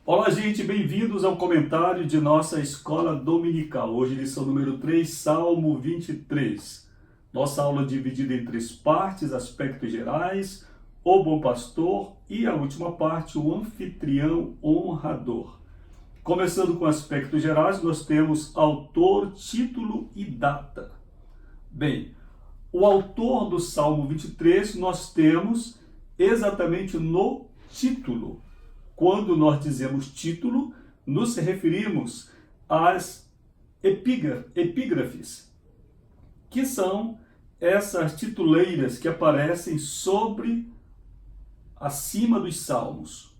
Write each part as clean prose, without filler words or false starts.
Olá, gente, bem-vindos ao comentário de nossa escola dominical. Hoje, lição número 3, Salmo 23. Nossa aula dividida em 3 partes: aspectos gerais, o bom pastor e a última parte, o anfitrião honrador. Começando com aspectos gerais, nós temos autor, título e data. Bem, o autor do Salmo 23 nós temos exatamente no título. Quando nós dizemos título, nos referimos às epígrafes, que são essas tituleiras que aparecem acima dos salmos.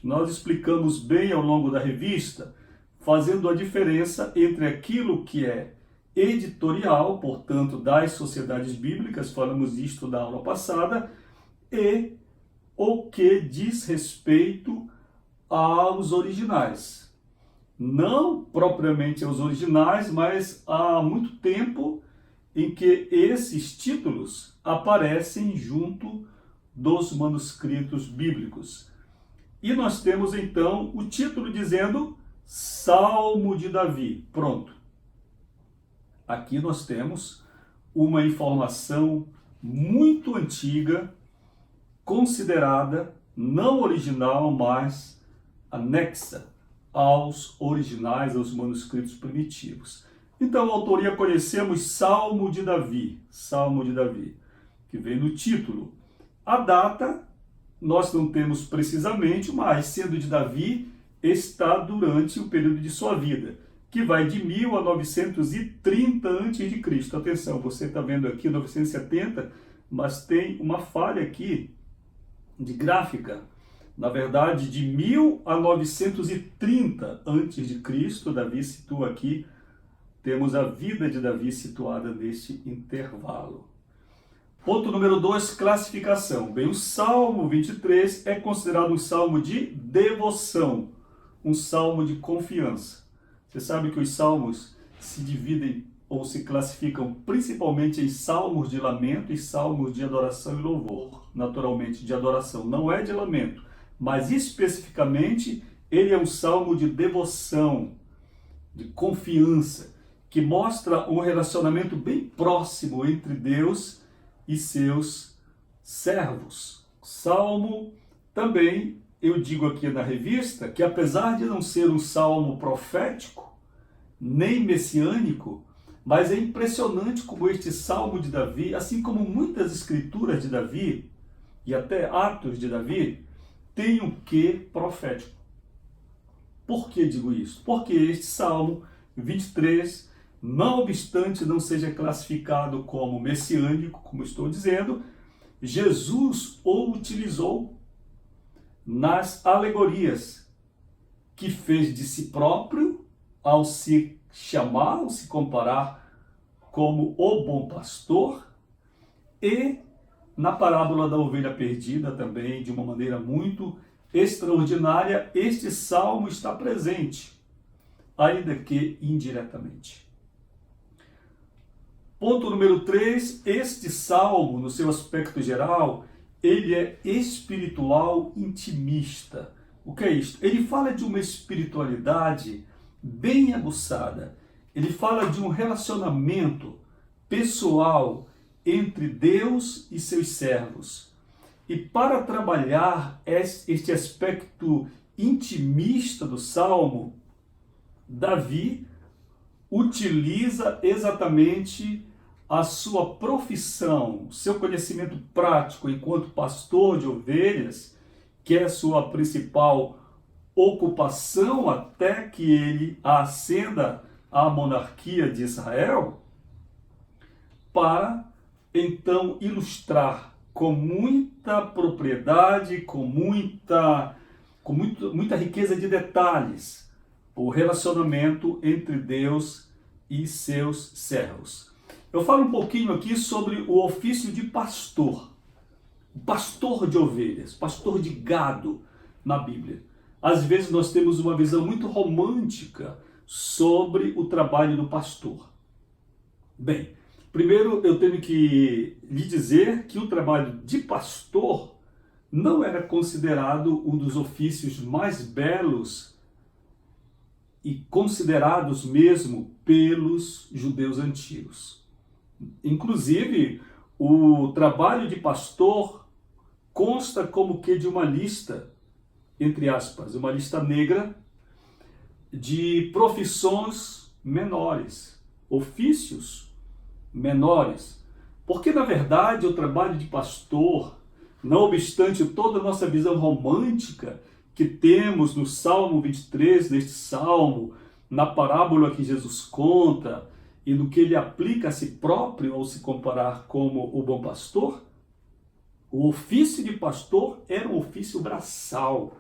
Nós explicamos bem ao longo da revista, fazendo a diferença entre aquilo que é editorial, portanto, das sociedades bíblicas, falamos isto na aula passada, e o que diz respeito aos originais. Não propriamente aos originais, mas há muito tempo em que esses títulos aparecem junto dos manuscritos bíblicos. E nós temos então o título dizendo Salmo de Davi. Pronto. Aqui nós temos uma informação muito antiga, considerada não original, mas anexa aos originais, aos manuscritos primitivos. Então, a autoria conhecemos Salmo de Davi, que vem no título. A data nós não temos precisamente, mas sendo de Davi, está durante o período de sua vida, que vai de 1000 a 930 a.C. Atenção, você está vendo aqui 970, mas tem uma falha aqui de gráfica. Na verdade, de 1000 a 930 a.C., Davi situa aqui, temos a vida de Davi situada neste intervalo. Ponto número 2, classificação. Bem, o Salmo 23 é considerado um salmo de devoção, um salmo de confiança. Você sabe que os salmos se dividem ou se classificam principalmente em salmos de lamento e salmos de adoração e louvor. Naturalmente, de adoração, não é de lamento, mas especificamente ele é um salmo de devoção, de confiança, que mostra um relacionamento bem próximo entre Deus e seus servos. Salmo também, eu digo aqui na revista, que apesar de não ser um salmo profético, nem messiânico, mas é impressionante como este salmo de Davi, assim como muitas escrituras de Davi e até Atos de Davi, tem um quê profético. Por que digo isso? Porque este Salmo 23, não obstante não seja classificado como messiânico, como estou dizendo, Jesus o utilizou nas alegorias que fez de si próprio ao se chamar, ao se comparar como o bom pastor, e na parábola da ovelha perdida também, de uma maneira muito extraordinária, este salmo está presente, ainda que indiretamente. Ponto número 3, este salmo, no seu aspecto geral, ele é espiritual intimista. O que é isto? Ele fala de uma espiritualidade bem aguçada. Ele fala de um relacionamento pessoal entre Deus e seus servos. E para trabalhar este aspecto intimista do Salmo, Davi utiliza exatamente a sua profissão, seu conhecimento prático enquanto pastor de ovelhas, que é a sua principal ocupação até que ele ascenda à monarquia de Israel, para então ilustrar com muita propriedade, com muita riqueza de detalhes, o relacionamento entre Deus e seus servos. Eu falo um pouquinho aqui sobre o ofício de pastor de ovelhas, pastor de gado na Bíblia. Às vezes nós temos uma visão muito romântica sobre o trabalho do pastor. Bem, primeiro eu tenho que lhe dizer que o trabalho de pastor não era considerado um dos ofícios mais belos e considerados mesmo pelos judeus antigos. Inclusive, o trabalho de pastor consta como que de uma lista, entre aspas, uma lista negra de profissões menores, ofícios menores. Porque, na verdade, o trabalho de pastor, não obstante toda a nossa visão romântica que temos no Salmo 23, neste Salmo, na parábola que Jesus conta e no que ele aplica a si próprio ao se comparar como o bom pastor, o ofício de pastor era um ofício braçal,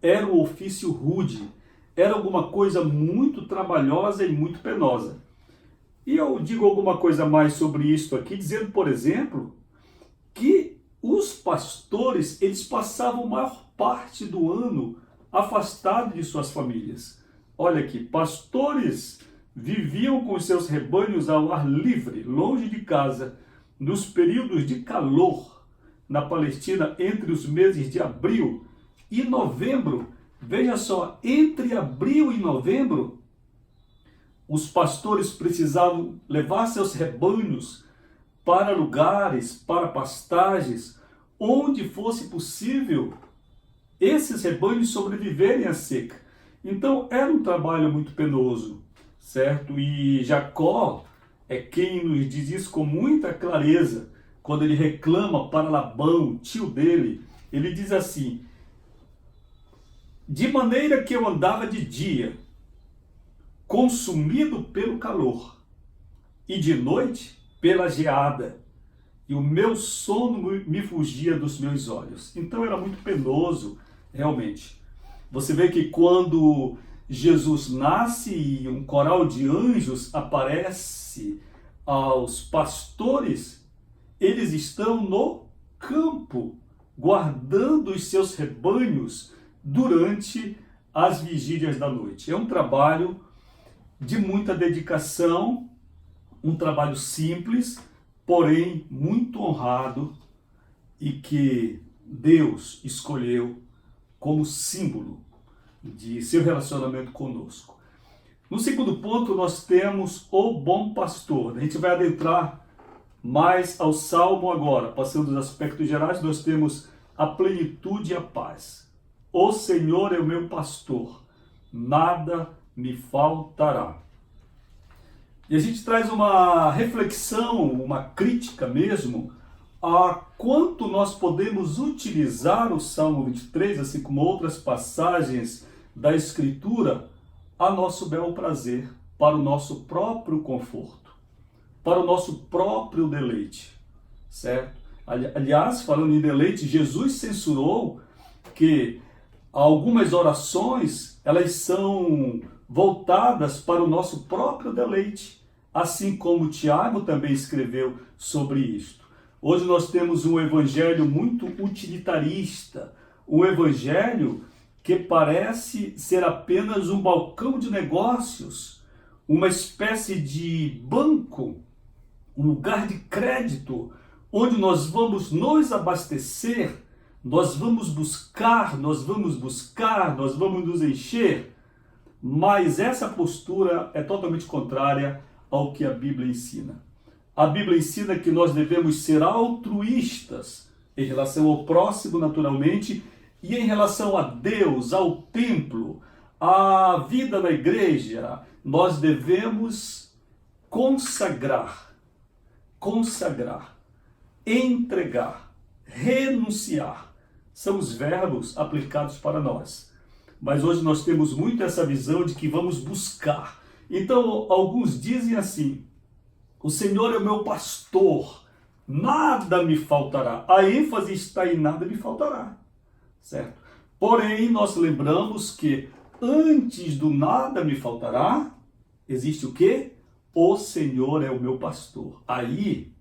era um ofício rude, era alguma coisa muito trabalhosa e muito penosa. E eu digo alguma coisa mais sobre isso aqui, dizendo, por exemplo, que os pastores, eles passavam a maior parte do ano afastados de suas famílias. Olha aqui, pastores viviam com seus rebanhos ao ar livre, longe de casa, nos períodos de calor na Palestina, entre os meses de abril e novembro. Veja só, entre abril e novembro, os pastores precisavam levar seus rebanhos para lugares, para pastagens, onde fosse possível esses rebanhos sobreviverem à seca. Então era um trabalho muito penoso, certo? E Jacó é quem nos diz isso com muita clareza, quando ele reclama para Labão, tio dele. Ele diz assim: de maneira que eu andava de dia, consumido pelo calor, e de noite pela geada, e o meu sono me fugia dos meus olhos. Então era muito penoso, realmente. Você vê que quando Jesus nasce e um coral de anjos aparece aos pastores, eles estão no campo, guardando os seus rebanhos durante as vigílias da noite. É um trabalho de muita dedicação, um trabalho simples, porém muito honrado, e que Deus escolheu como símbolo de seu relacionamento conosco. No segundo ponto, nós temos o bom pastor. A gente vai adentrar mais ao Salmo agora. Passando dos aspectos gerais, nós temos a plenitude e a paz. O Senhor é o meu pastor, nada me faltará. E a gente traz uma reflexão, uma crítica mesmo, a quanto nós podemos utilizar o Salmo 23, assim como outras passagens da Escritura, a nosso bel prazer, para o nosso próprio conforto, para o nosso próprio deleite, certo? Aliás, falando em deleite, Jesus censurou que algumas orações, elas são voltadas para o nosso próprio deleite, assim como Tiago também escreveu sobre isto. Hoje nós temos um evangelho muito utilitarista, um evangelho que parece ser apenas um balcão de negócios, uma espécie de banco, um lugar de crédito, onde nós vamos nos abastecer, nós vamos buscar, nós vamos nos encher. Mas essa postura é totalmente contrária ao que a Bíblia ensina. A Bíblia ensina que nós devemos ser altruístas em relação ao próximo, naturalmente, e em relação a Deus, ao templo, à vida na igreja. Nós devemos consagrar, entregar, renunciar. São os verbos aplicados para nós. Mas hoje nós temos muito essa visão de que vamos buscar. Então, alguns dizem assim: o Senhor é o meu pastor, nada me faltará. A ênfase está em nada me faltará, certo? Porém, nós lembramos que antes do nada me faltará, existe o quê? O Senhor é o meu pastor. Aí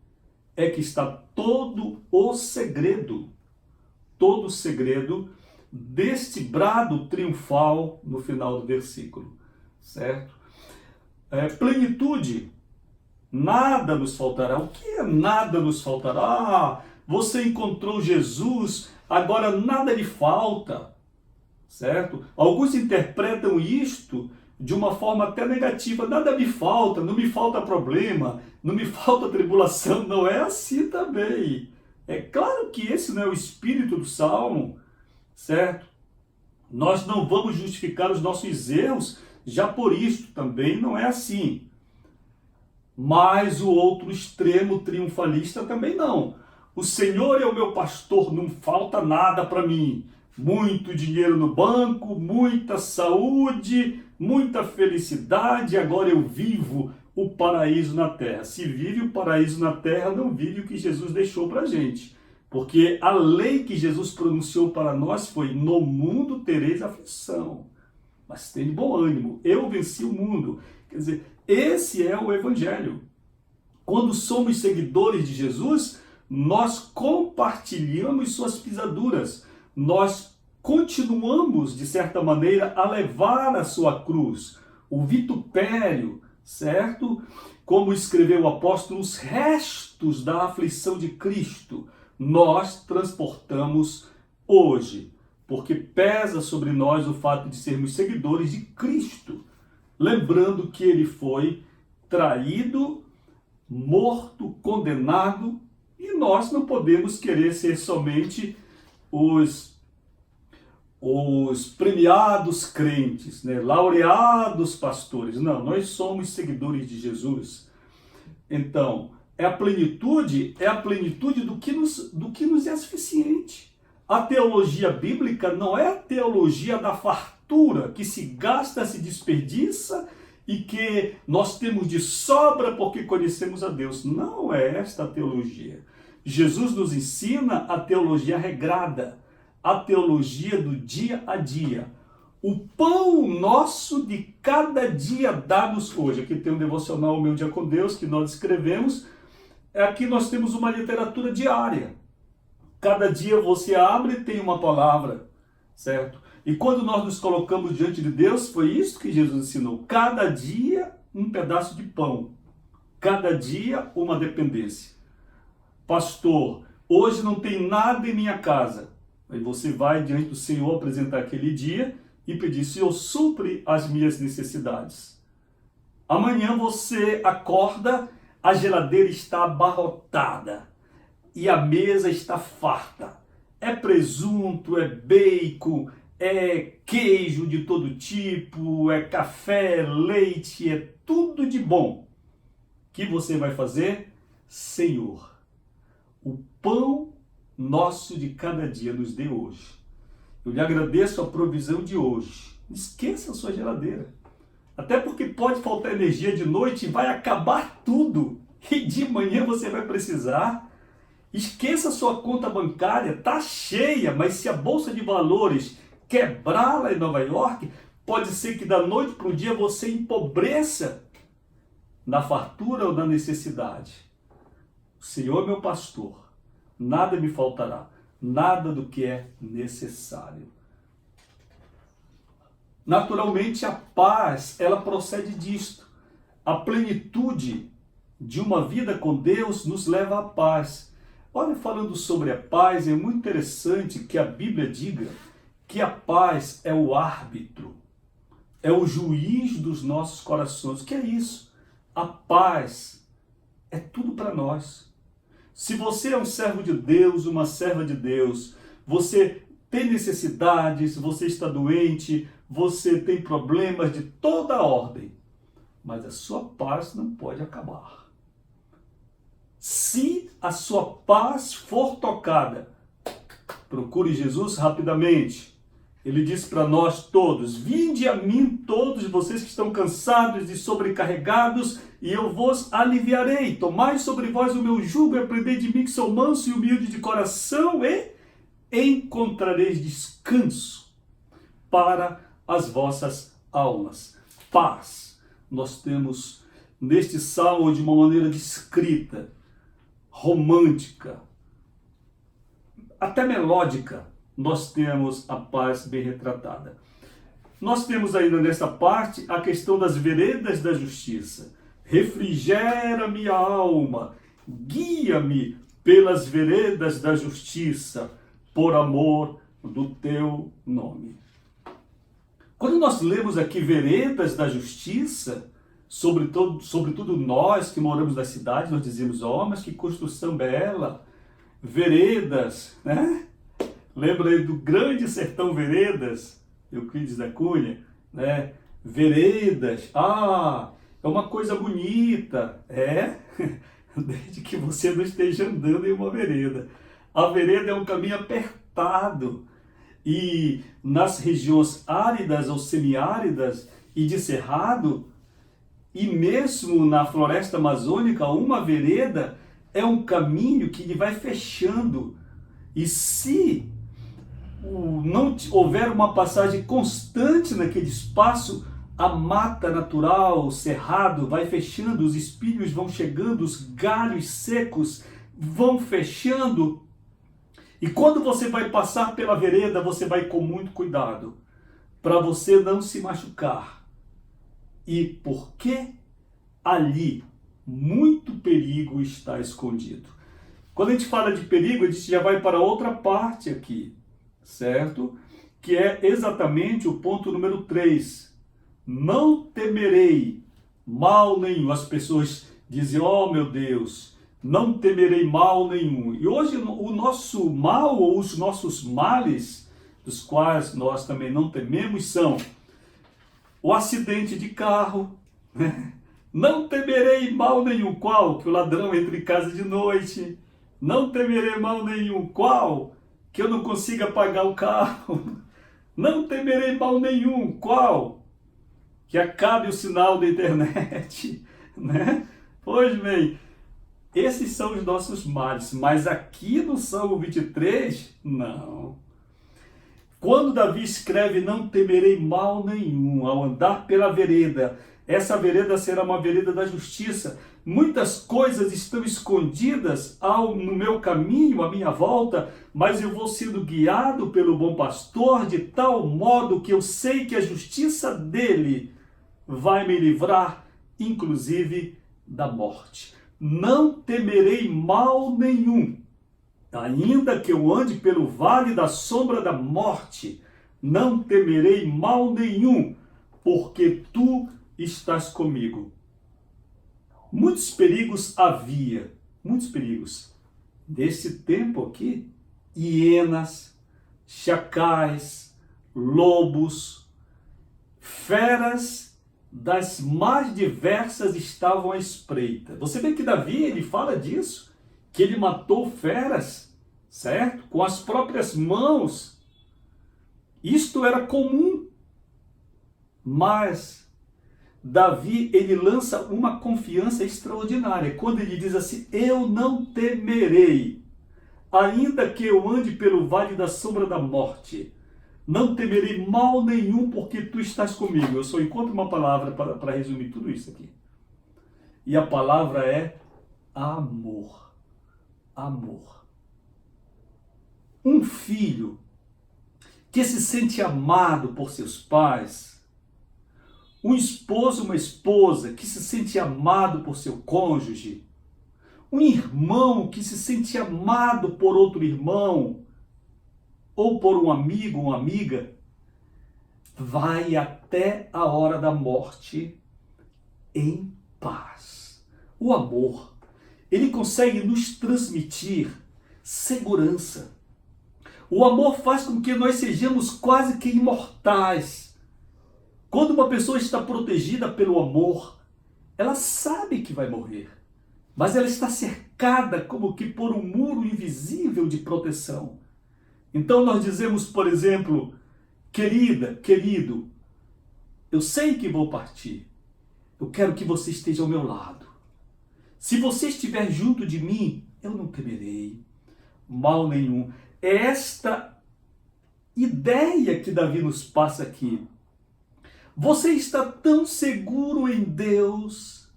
é que está todo o segredo deste brado triunfal no final do versículo, certo? Plenitude, nada nos faltará. O que é nada nos faltará? Você encontrou Jesus agora nada lhe falta, certo? Alguns interpretam isto de uma forma até negativa, nada me falta, não me falta problema, não me falta tribulação, não é assim também. É claro que esse não é o espírito do Salmo, certo? Nós não vamos justificar os nossos erros já por isto, também não é assim. Mas o outro extremo triunfalista também não. O Senhor é o meu pastor, não falta nada para mim. Muito dinheiro no banco, muita saúde, muita felicidade, agora eu vivo o paraíso na terra. Se vive o paraíso na terra, não vive o que Jesus deixou para a gente. Porque a lei que Jesus pronunciou para nós foi: no mundo tereis aflição, mas tenha bom ânimo, eu venci o mundo. Quer dizer, esse é o Evangelho. Quando somos seguidores de Jesus, nós compartilhamos suas pisaduras. Nós continuamos, de certa maneira, a levar a sua cruz, o vitupério, certo? Como escreveu o apóstolo, os restos da aflição de Cristo, nós transportamos hoje, porque pesa sobre nós o fato de sermos seguidores de Cristo. Lembrando que ele foi traído, morto, condenado, e nós não podemos querer ser somente os premiados crentes, né? Laureados pastores. Não, nós somos seguidores de Jesus. Então, a plenitude do que nos é suficiente. A teologia bíblica não é a teologia da fartura, que se gasta, se desperdiça e que nós temos de sobra porque conhecemos a Deus. Não é esta a teologia. Jesus nos ensina a teologia regrada, a teologia do dia a dia. O pão nosso de cada dia dá-nos hoje. Aqui tem um devocional O Meu Dia com Deus que nós escrevemos. Aqui nós temos uma literatura diária. Cada dia você abre e tem uma palavra, certo? E quando nós nos colocamos diante de Deus, foi isso que Jesus ensinou. Cada dia um pedaço de pão. Cada dia uma dependência. Pastor, hoje não tem nada em minha casa. Aí você vai diante do Senhor apresentar aquele dia e pedir: Senhor, supre as minhas necessidades. Amanhã você acorda, a geladeira está abarrotada e a mesa está farta. É presunto, é bacon, é queijo de todo tipo, é café, leite, é tudo de bom. O que você vai fazer? Senhor, o pão nosso de cada dia nos dê hoje. Eu lhe agradeço a provisão de hoje. Esqueça a sua geladeira. Até porque pode faltar energia de noite e vai acabar tudo. E de manhã você vai precisar. Esqueça a sua conta bancária, está cheia, mas se a Bolsa de Valores quebrar lá em Nova York, pode ser que da noite para o dia você empobreça na fartura ou na necessidade. O Senhor é meu pastor, nada me faltará, nada do que é necessário. Naturalmente a paz, ela procede disto. A plenitude de uma vida com Deus nos leva à paz. Olha, falando sobre a paz, é muito interessante que a Bíblia diga que a paz é o árbitro, é o juiz dos nossos corações. O que é isso? A paz é tudo para nós. Se você é um servo de Deus, uma serva de Deus, você tem necessidades, você está doente, você tem problemas de toda a ordem, mas a sua paz não pode acabar. Se a sua paz for tocada, procure Jesus rapidamente. Ele diz para nós todos: vinde a mim todos vocês que estão cansados e sobrecarregados, e eu vos aliviarei. Tomai sobre vós o meu jugo e aprendei de mim, que sou manso e humilde de coração, e encontrareis descanso para as vossas almas. Paz. Nós temos neste salmo de uma maneira descrita, romântica, até melódica, nós temos a paz bem retratada. Nós temos ainda nesta parte a questão das veredas da justiça. Refrigera minha alma, guia-me pelas veredas da justiça, por amor do teu nome. Quando nós lemos aqui veredas da justiça, sobretudo nós que moramos na cidade, nós dizemos, mas que construção bela, veredas, né? Lembra aí do grande sertão Veredas, Euclides da Cunha, né? Veredas, é uma coisa bonita, desde que você não esteja andando em uma vereda. A vereda é um caminho apertado, e nas regiões áridas ou semiáridas e de cerrado, e mesmo na floresta amazônica, uma vereda é um caminho que ele vai fechando. E se não houver uma passagem constante naquele espaço, a mata natural, o cerrado vai fechando, os espinhos vão chegando, os galhos secos vão fechando. E quando você vai passar pela vereda, você vai com muito cuidado, para você não se machucar. E porque ali muito perigo está escondido. Quando a gente fala de perigo, a gente já vai para outra parte aqui, certo? Que é exatamente o ponto número 3. Não temerei mal nenhum. As pessoas dizem, meu Deus, não temerei mal nenhum. E hoje o nosso mal, ou os nossos males, dos quais nós também não tememos, são o acidente de carro, né? Não temerei mal nenhum. Qual? Que o ladrão entre em casa de noite. Não temerei mal nenhum. Qual? Que eu não consiga pagar o carro. Não temerei mal nenhum. Qual? Que acabe o sinal da internet, né? Pois bem, esses são os nossos males, mas aqui no Salmo 23, não. Quando Davi escreve, não temerei mal nenhum ao andar pela vereda, essa vereda será uma vereda da justiça. Muitas coisas estão escondidas no meu caminho, à minha volta, mas eu vou sendo guiado pelo bom pastor de tal modo que eu sei que a justiça dele vai me livrar, inclusive, da morte. Não temerei mal nenhum, ainda que eu ande pelo vale da sombra da morte, não temerei mal nenhum, porque tu estás comigo. Muitos perigos havia, muitos perigos. Nesse tempo aqui, hienas, chacais, lobos, feras das mais diversas estavam à espreita. Você vê que Davi, ele fala disso, que ele matou feras, certo? Com as próprias mãos. Isto era comum. Mas Davi, ele lança uma confiança extraordinária, quando ele diz assim, eu não temerei, ainda que eu ande pelo vale da sombra da morte. Não temerei mal nenhum, porque tu estás comigo. Eu só encontro uma palavra para resumir tudo isso aqui. E a palavra é amor. Amor. Um filho que se sente amado por seus pais, um esposo, uma esposa que se sente amado por seu cônjuge, um irmão que se sente amado por outro irmão, ou por um amigo, uma amiga, vai até a hora da morte em paz. O amor, ele consegue nos transmitir segurança. O amor faz com que nós sejamos quase que imortais. Quando uma pessoa está protegida pelo amor, ela sabe que vai morrer, mas ela está cercada como que por um muro invisível de proteção. Então nós dizemos, por exemplo, querida, querido, eu sei que vou partir. Eu quero que você esteja ao meu lado. Se você estiver junto de mim, eu não temerei mal nenhum. É esta ideia que Davi nos passa aqui. Você está tão seguro em Deus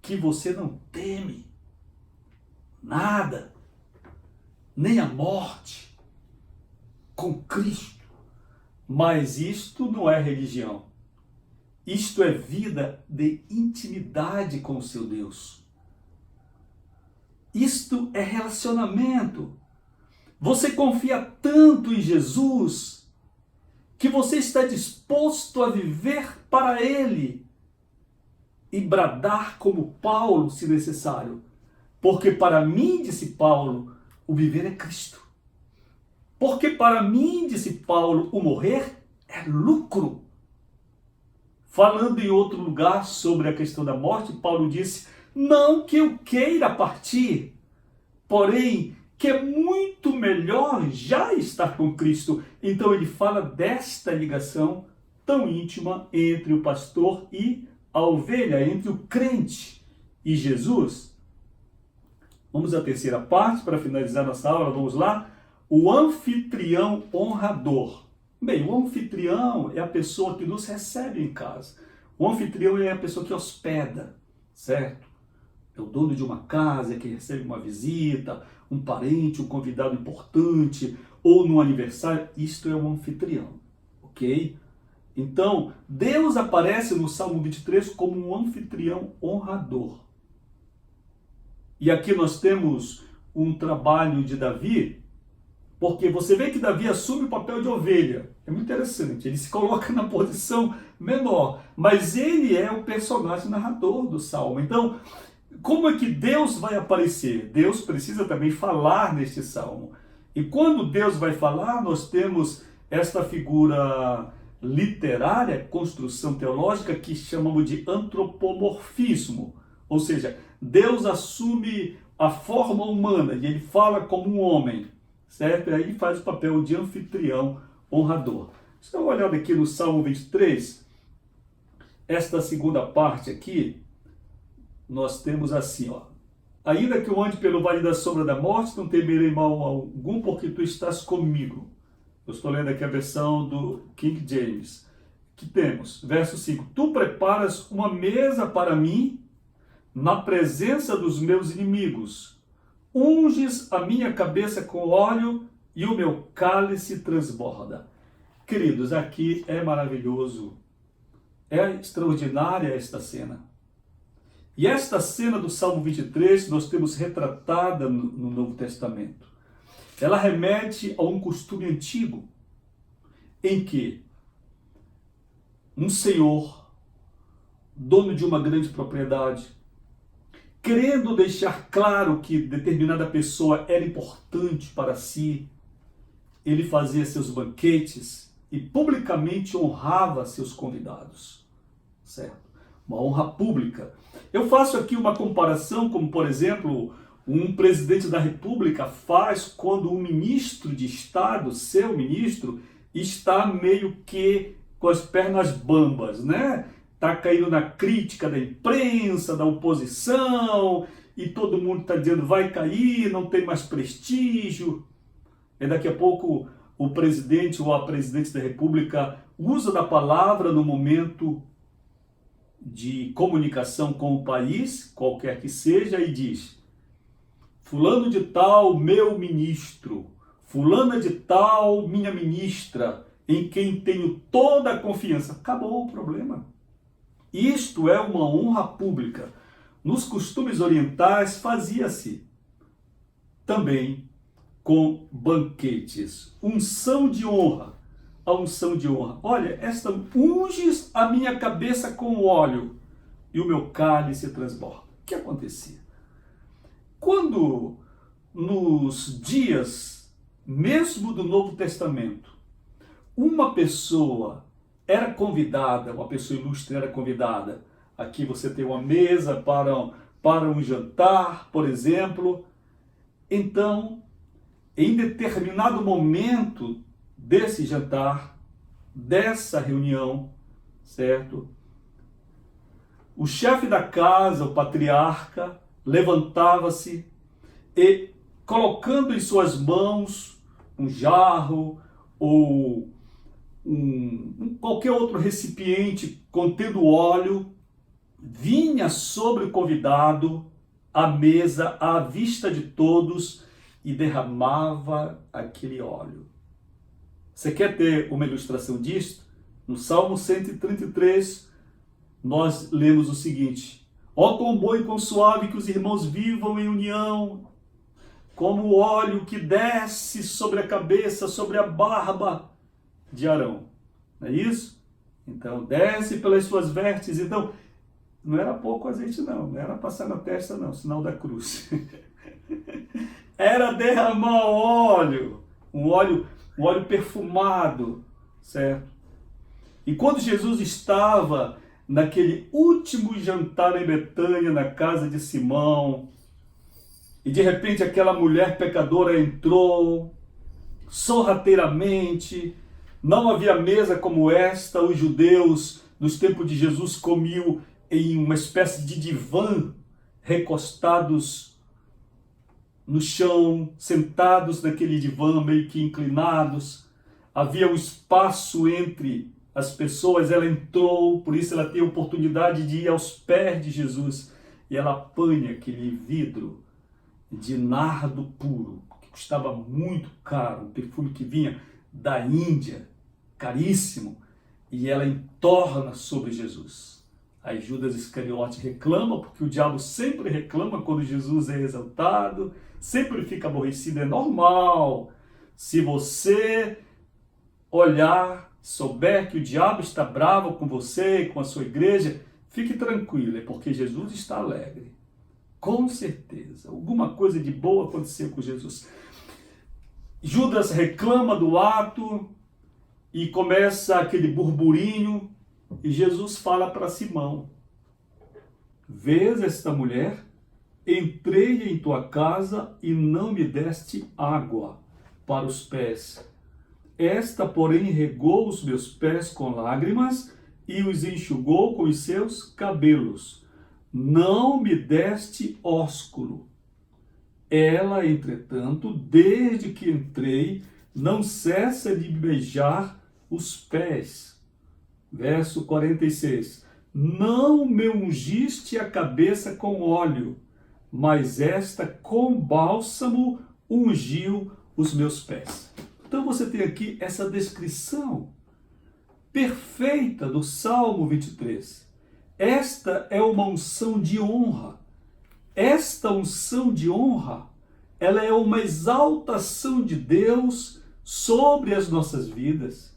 que você não teme nada, nem a morte, com Cristo. Mas isto não é religião. Isto é vida de intimidade com o seu Deus. Isto é relacionamento. Você confia tanto em Jesus que você está disposto a viver para Ele e bradar como Paulo, se necessário. Porque para mim, disse Paulo, o viver é Cristo. Porque para mim, disse Paulo, o morrer é lucro. Falando em outro lugar sobre a questão da morte, Paulo disse, não que eu queira partir, porém que é muito melhor já estar com Cristo. Então ele fala desta ligação tão íntima entre o pastor e a ovelha, entre o crente e Jesus. Vamos à terceira parte para finalizar nossa aula, vamos lá. O anfitrião honrador. Bem, o anfitrião é a pessoa que nos recebe em casa. O anfitrião é a pessoa que hospeda, certo? É o dono de uma casa que recebe uma visita, um parente, um convidado importante, ou no aniversário. Isto é um anfitrião, ok? Então, Deus aparece no Salmo 23 como um anfitrião honrador. E aqui nós temos um trabalho de Davi, porque você vê que Davi assume o papel de ovelha. É muito interessante, ele se coloca na posição menor, mas ele é o personagem narrador do Salmo. Então, como é que Deus vai aparecer? Deus precisa também falar neste Salmo. E quando Deus vai falar, nós temos esta figura literária, construção teológica, que chamamos de antropomorfismo. Ou seja, Deus assume a forma humana e ele fala como um homem, certo? E aí faz o papel de anfitrião honrador. Deixa eu dar uma olhada aqui no Salmo 23. Esta segunda parte aqui, nós temos assim, ó. Ainda que eu ande pelo vale da sombra da morte, não temerei mal algum, porque tu estás comigo. Eu estou lendo aqui a versão do King James. Que temos, verso 5. Tu preparas uma mesa para mim na presença dos meus inimigos. Unges a minha cabeça com óleo e o meu cálice transborda. Queridos, aqui é maravilhoso. É extraordinária esta cena. E esta cena do Salmo 23 nós temos retratada no Novo Testamento. Ela remete a um costume antigo, em que um senhor, dono de uma grande propriedade, querendo deixar claro que determinada pessoa era importante para si, ele fazia seus banquetes e publicamente honrava seus convidados, certo? Uma honra pública. Eu faço aqui uma comparação, como por exemplo, um presidente da República faz quando um ministro de Estado, seu ministro, está meio que com as pernas bambas, né? Está caindo na crítica da imprensa, da oposição, e todo mundo está dizendo vai cair, não tem mais prestígio. E daqui a pouco o presidente ou a presidente da República usa da palavra no momento de comunicação com o país, qualquer que seja, e diz: fulano de tal, meu ministro, fulana de tal, minha ministra, em quem tenho toda a confiança. Acabou o problema. Isto é uma honra pública. Nos costumes orientais fazia-se também com banquetes. Unção de honra. A unção de honra. Olha, esta unges a minha cabeça com óleo e o meu cálice transborda. O que acontecia? Quando nos dias mesmo do Novo Testamento, uma pessoa era convidada, uma pessoa ilustre era convidada, aqui você tem uma mesa para um jantar, por exemplo, então, em determinado momento desse jantar, dessa reunião, certo? O chefe da casa, o patriarca, levantava-se e, colocando em suas mãos um jarro ou qualquer outro recipiente contendo óleo, vinha sobre o convidado à mesa, à vista de todos, e derramava aquele óleo. Você quer ter uma ilustração disto? No Salmo 133, nós lemos o seguinte: ó, quão bom e quão suave que os irmãos vivam em união, como o óleo que desce sobre a cabeça, sobre a barba de Arão. Não é isso? Então, desce pelas suas vestes. Então, não era pouco azeite, não era passar na testa, não, sinal da cruz. Era derramar óleo, um óleo perfumado, certo? E quando Jesus estava naquele último jantar em Betânia, na casa de Simão, e de repente aquela mulher pecadora entrou, sorrateiramente, não havia mesa como esta, os judeus nos tempos de Jesus comiam em uma espécie de divã, recostados no chão, sentados naquele divã, meio que inclinados. Havia um espaço entre as pessoas. Ela entrou, por isso ela tem a oportunidade de ir aos pés de Jesus. E ela apanha aquele vidro de nardo puro, que custava muito caro, um perfume que vinha da Índia, caríssimo, e ela entorna sobre Jesus. Aí Judas Iscariote reclama, porque o diabo sempre reclama quando Jesus é exaltado, sempre fica aborrecido, é normal. Se você olhar, souber que o diabo está bravo com você, com a sua igreja, fique tranquilo, é porque Jesus está alegre. Com certeza, alguma coisa de boa aconteceu com Jesus. Judas reclama do ato e começa aquele burburinho, e Jesus fala para Simão: vês esta mulher? Entrei em tua casa e não me deste água para os pés. Esta, porém, regou os meus pés com lágrimas e os enxugou com os seus cabelos. Não me deste ósculo. Ela, entretanto, desde que entrei, não cessa de beijar os pés. Verso 46. Não me ungiste a cabeça com óleo, mas esta com bálsamo ungiu os meus pés. Então você tem aqui essa descrição perfeita do Salmo 23. Esta é uma unção de honra. Esta unção de honra, ela é uma exaltação de Deus sobre as nossas vidas,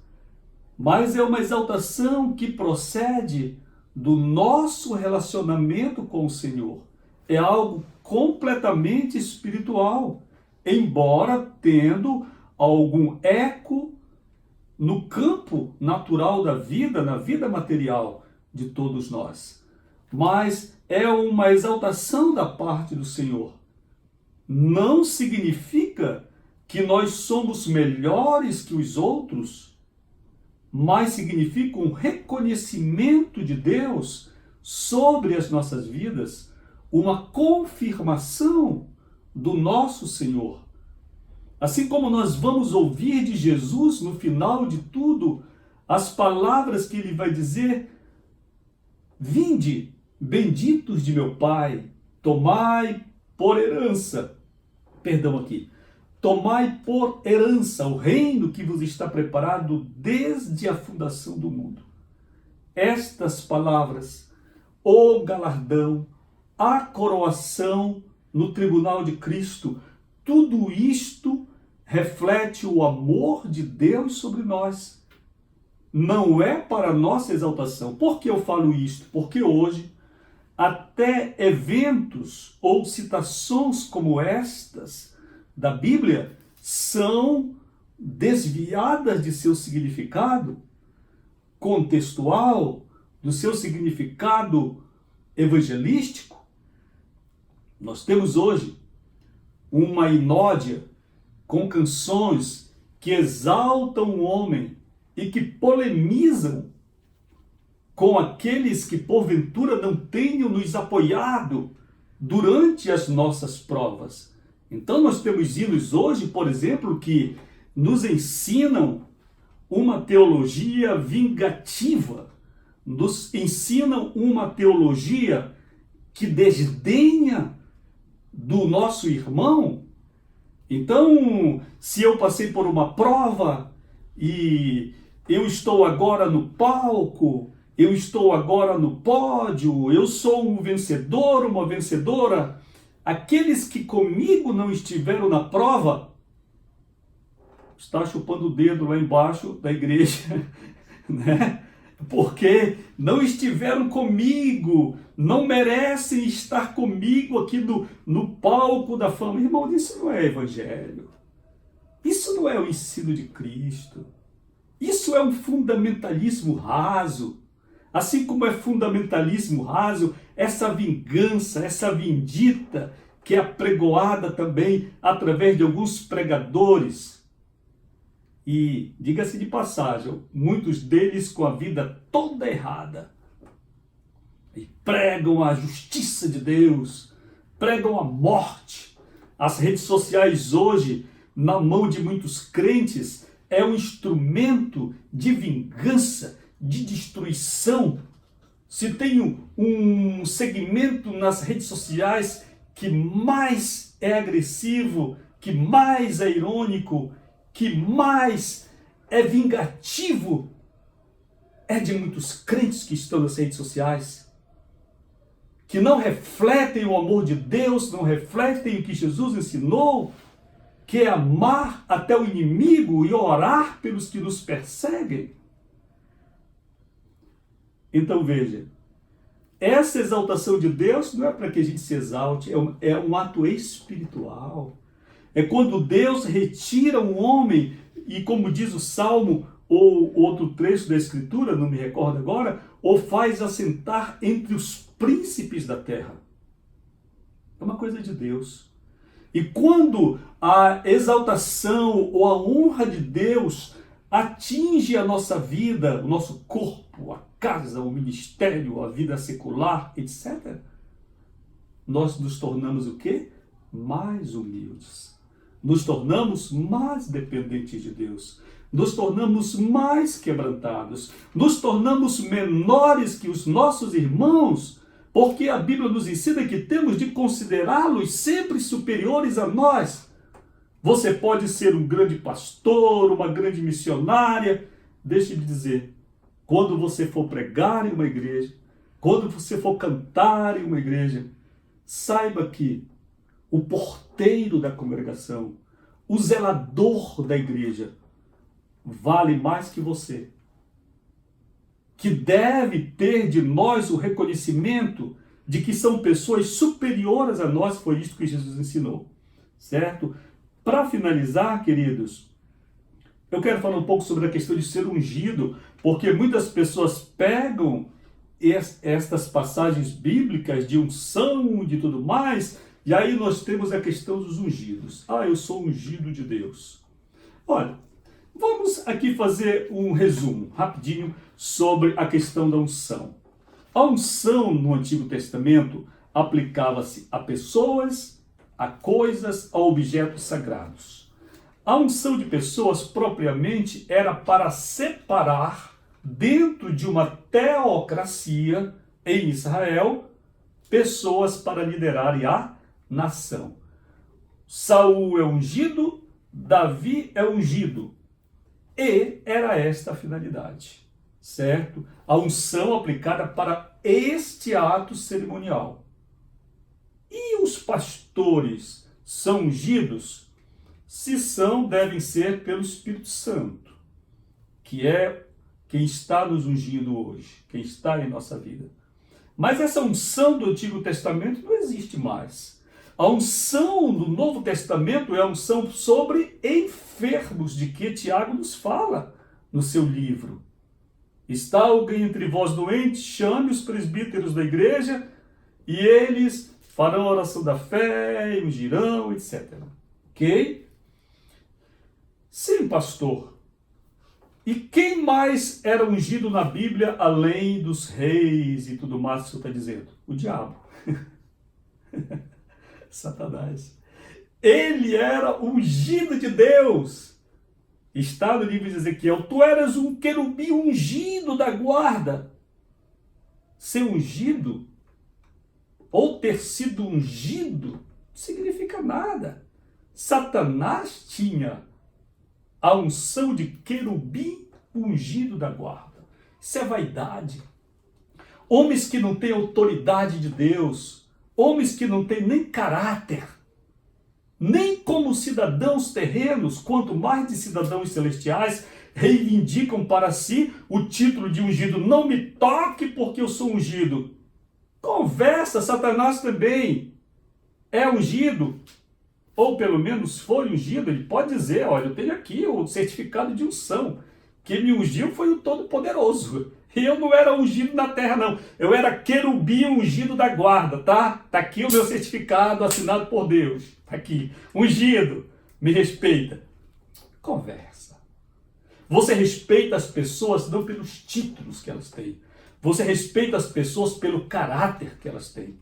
mas é uma exaltação que procede do nosso relacionamento com o Senhor. É algo completamente espiritual, embora tendo algum eco no campo natural da vida, na vida material de todos nós. Mas é uma exaltação da parte do Senhor. Não significa que nós somos melhores que os outros, mas significa um reconhecimento de Deus sobre as nossas vidas, uma confirmação do nosso Senhor. Assim como nós vamos ouvir de Jesus no final de tudo, as palavras que ele vai dizer: vinde, benditos de meu Pai, tomai por herança, tomai por herança o reino que vos está preparado desde a fundação do mundo. Estas palavras, o galardão, a coroação no tribunal de Cristo, tudo isto reflete o amor de Deus sobre nós. Não é para nossa exaltação. Por que eu falo isto? Porque hoje, até eventos ou citações como estas da Bíblia são desviadas de seu significado contextual, do seu significado evangelístico. Nós temos hoje uma inódia com canções que exaltam o homem e que polemizam com aqueles que porventura não tenham nos apoiado durante as nossas provas. Então nós temos hinos hoje, por exemplo, que nos ensinam uma teologia vingativa, nos ensinam uma teologia que desdenha do nosso irmão. Então, se eu passei por uma prova e eu estou agora no palco, eu estou agora no pódio, eu sou um vencedor, uma vencedora, aqueles que comigo não estiveram na prova, está chupando o dedo lá embaixo da igreja, né? Porque não estiveram comigo, não merecem estar comigo aqui no palco da fama. Irmão, isso não é evangelho. Isso não é o ensino de Cristo. Isso é um fundamentalismo raso. Assim como é fundamentalismo raso essa vingança, essa vindita que é apregoada também através de alguns pregadores. E, diga-se de passagem, muitos deles com a vida toda errada. E pregam a justiça de Deus, pregam a morte. As redes sociais hoje, na mão de muitos crentes, é um instrumento de vingança, de destruição. Se tem um segmento nas redes sociais que mais é agressivo, que mais é irônico, que mais é vingativo, é de muitos crentes que estão nas redes sociais, que não refletem o amor de Deus, não refletem o que Jesus ensinou, que é amar até o inimigo e orar pelos que nos perseguem. Então veja, essa exaltação de Deus não é para que a gente se exalte, é um ato espiritual. É quando Deus retira um homem, e como diz o Salmo, ou outro trecho da Escritura, não me recordo agora, o faz assentar entre os príncipes da terra. É uma coisa de Deus. E quando a exaltação ou a honra de Deus atinge a nossa vida, o nosso corpo, a casa, o ministério, a vida secular, etc., nós nos tornamos o quê? Mais humildes. Nos tornamos mais dependentes de Deus. Nos tornamos mais quebrantados. Nos tornamos menores que os nossos irmãos, porque a Bíblia nos ensina que temos de considerá-los sempre superiores a nós. Você pode ser um grande pastor, uma grande missionária. Deixe-me dizer, quando você for pregar em uma igreja, quando você for cantar em uma igreja, saiba que o porteiro da congregação, o zelador da igreja, vale mais que você. Que deve ter de nós o reconhecimento de que são pessoas superiores a nós, foi isso que Jesus ensinou. Certo? Para finalizar, queridos, eu quero falar um pouco sobre a questão de ser ungido, porque muitas pessoas pegam estas passagens bíblicas de unção, de tudo mais, e aí nós temos a questão dos ungidos. Eu sou ungido de Deus. Olha, vamos aqui fazer um resumo rapidinho sobre a questão da unção. A unção no Antigo Testamento aplicava-se a pessoas, a coisas, a objetos sagrados. A unção de pessoas propriamente era para separar dentro de uma teocracia em Israel pessoas para liderarem a nação. Saul é ungido, Davi é ungido. E era esta a finalidade, certo? A unção aplicada para este ato cerimonial. E os pastores são ungidos? Se são, devem ser pelo Espírito Santo, que é quem está nos ungindo hoje, quem está em nossa vida. Mas essa unção do Antigo Testamento não existe mais. A unção do Novo Testamento é a unção sobre enfermos, de que Tiago nos fala no seu livro. Está alguém entre vós doente? Chame os presbíteros da igreja e eles farão a oração da fé, ungirão, etc. Ok? Sim, pastor. E quem mais era ungido na Bíblia, além dos reis e tudo mais que você está dizendo? O diabo. Satanás. Ele era ungido de Deus. Está no livro de Ezequiel, tu eras um querubim ungido da guarda. Ser ungido, ou ter sido ungido, não significa nada. Satanás tinha a unção de querubim ungido da guarda. Isso é vaidade. Homens que não têm autoridade de Deus, homens que não têm nem caráter, nem como cidadãos terrenos, quanto mais de cidadãos celestiais, reivindicam para si o título de ungido. Não me toque porque eu sou ungido. Conversa, Satanás também é ungido, ou pelo menos foi ungido. Ele pode dizer, olha, eu tenho aqui o certificado de unção. Quem me ungiu foi o Todo-Poderoso. E eu não era ungido na terra, não. Eu era querubim ungido da guarda, tá? Tá aqui o meu certificado assinado por Deus. Tá aqui. Ungido. Me respeita. Conversa. Você respeita as pessoas não pelos títulos que elas têm. Você respeita as pessoas pelo caráter que elas têm.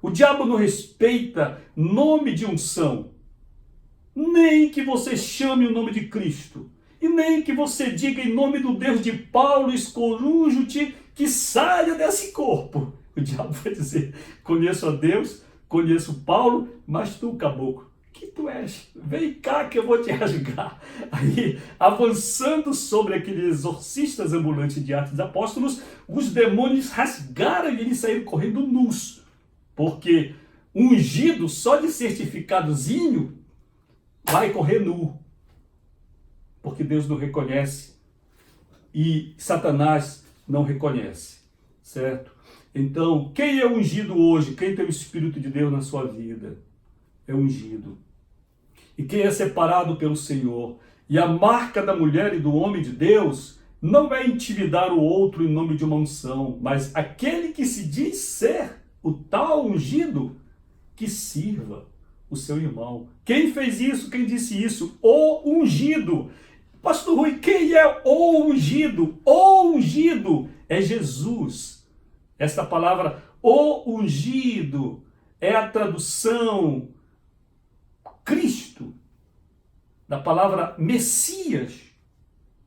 O diabo não respeita nome de unção. Nem que você chame o nome de Cristo. E nem que você diga em nome do Deus de Paulo, escorujo-te, que saia desse corpo. O diabo vai dizer, conheço a Deus, conheço Paulo, mas tu, caboclo, que tu és? Vem cá que eu vou te rasgar. Aí, avançando sobre aqueles exorcistas ambulantes de Atos dos Apóstolos, os demônios rasgaram e eles saíram correndo nus. Porque ungido só de certificadozinho vai correr nu. Porque Deus não reconhece e Satanás não reconhece, certo? Então, quem é ungido hoje? Quem tem o Espírito de Deus na sua vida? É ungido. E quem é separado pelo Senhor? E a marca da mulher e do homem de Deus não é intimidar o outro em nome de uma unção, mas aquele que se diz ser o tal ungido, que sirva o seu irmão. Quem fez isso? Quem disse isso? O ungido. Pastor Rui, quem é o ungido? O ungido é Jesus. Esta palavra, o ungido, é a tradução Cristo, da palavra Messias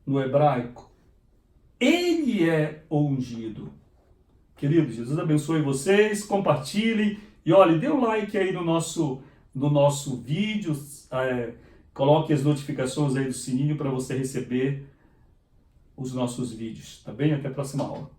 no hebraico. Ele é o ungido. Queridos, Jesus abençoe vocês, compartilhem e olha, dê um like aí no nosso vídeo, coloque as notificações aí do sininho para você receber os nossos vídeos, tá bem? Até a próxima aula.